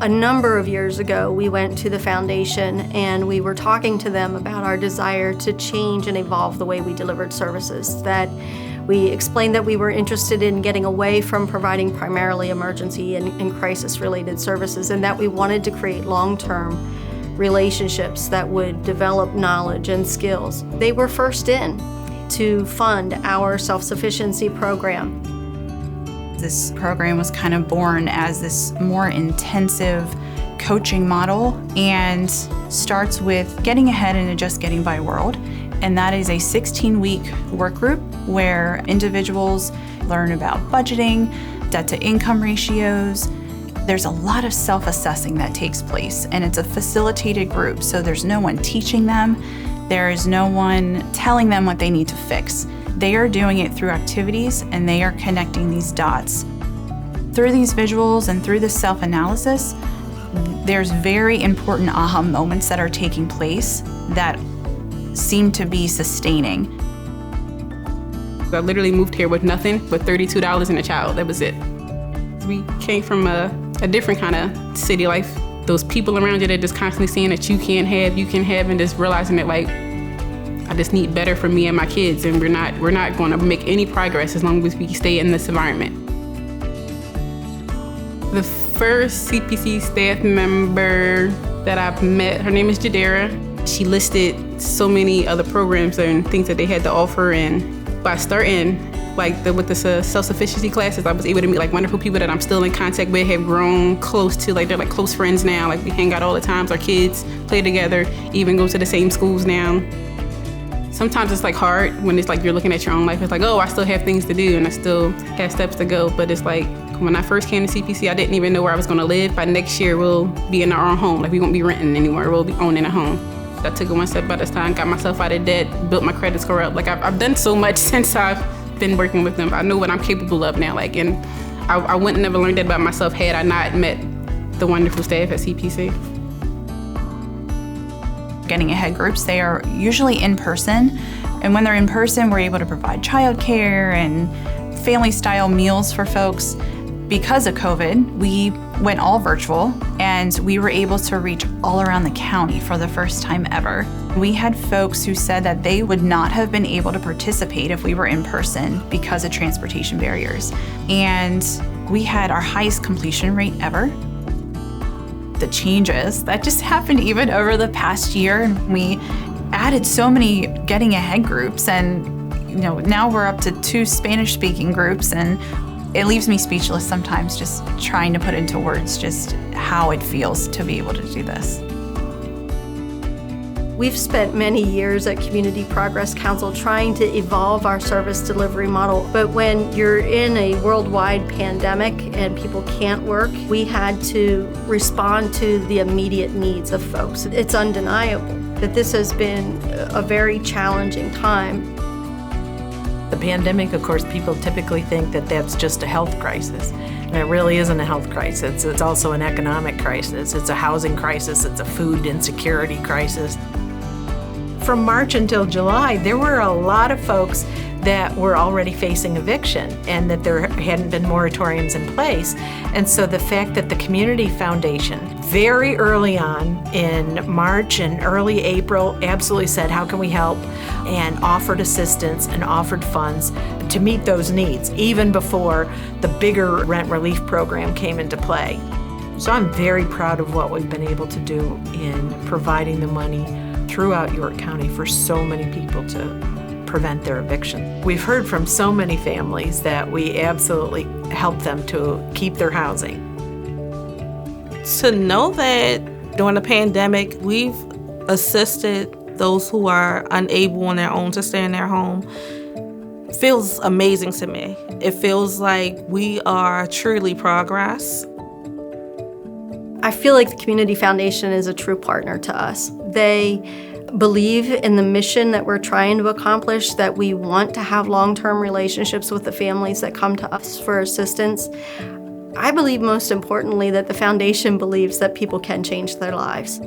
A number of years ago, we went to the foundation and we were talking to them about our desire to change and evolve the way we delivered services. That we explained that we were interested in getting away from providing primarily emergency and crisis-related services, and that we wanted to create long-term relationships that would develop knowledge and skills. They were first in to fund our self-sufficiency program. This program was kind of born as this more intensive coaching model and starts with getting ahead in a just getting by world. And that is a 16-week work group where individuals learn about budgeting, debt to income ratios. There's a lot of self-assessing that takes place, and it's a facilitated group, so there's no one teaching them. There is no one telling them what they need to fix. They are doing it through activities, and they are connecting these dots. Through these visuals and through this self-analysis, there's very important aha moments that are taking place that seem to be sustaining. I literally moved here with nothing but $32 and a child. That was it. We came from a different kind of city life. Those people around you that just constantly saying that you can have, and just realizing that, like, I just need better for me and my kids, and we're not going to make any progress as long as we stay in this environment. The first CPC staff member that I've met, her name is Jadera. She listed so many other programs and things that they had to offer, and by starting with the self-sufficiency classes, I was able to meet wonderful people that I'm still in contact with, have grown close to, they're close friends now. We hang out all the time, our kids play together, even go to the same schools now. Sometimes it's hard when it's you're looking at your own life. It's oh, I still have things to do and I still have steps to go. But it's when I first came to CPC, I didn't even know where I was going to live. By next year, we'll be in our own home. We won't be renting anymore. We'll be owning a home. I took it one step at a time, got myself out of debt, built my credit score up. I've done so much since I've been working with them. I know what I'm capable of now. And I wouldn't never learned that about myself had I not met the wonderful staff at CPC. Getting ahead groups, they are usually in person, and when they're in person, we're able to provide childcare and family-style meals for folks. Because of COVID, we went all virtual, and we were able to reach all around the county for the first time ever. We had folks who said that they would not have been able to participate if we were in person because of transportation barriers. And we had our highest completion rate ever. The changes that just happened even over the past year, and we added so many getting ahead groups, and now we're up to 2 Spanish-speaking groups, and it leaves me speechless sometimes just trying to put into words just how it feels to be able to do this. We've spent many years at Community Progress Council trying to evolve our service delivery model, but when you're in a worldwide pandemic and people can't work, we had to respond to the immediate needs of folks. It's undeniable that this has been a very challenging time. The pandemic, of course, people typically think that that's just a health crisis. And it really isn't a health crisis. It's also an economic crisis. It's a housing crisis. It's a food insecurity crisis. From March until July, there were a lot of folks that were already facing eviction and that there hadn't been moratoriums in place. And so the fact that the Community Foundation very early on in March and early April absolutely said, how can we help? And offered assistance and offered funds to meet those needs, even before the bigger rent relief program came into play. So I'm very proud of what we've been able to do in providing the money throughout York County for so many people to prevent their eviction. We've heard from so many families that we absolutely help them to keep their housing. To know that during the pandemic, we've assisted those who are unable on their own to stay in their home feels amazing to me. It feels like we are truly progress. I feel like the Community Foundation is a true partner to us. They believe in the mission that we're trying to accomplish, that we want to have long-term relationships with the families that come to us for assistance. I believe most importantly that the foundation believes that people can change their lives.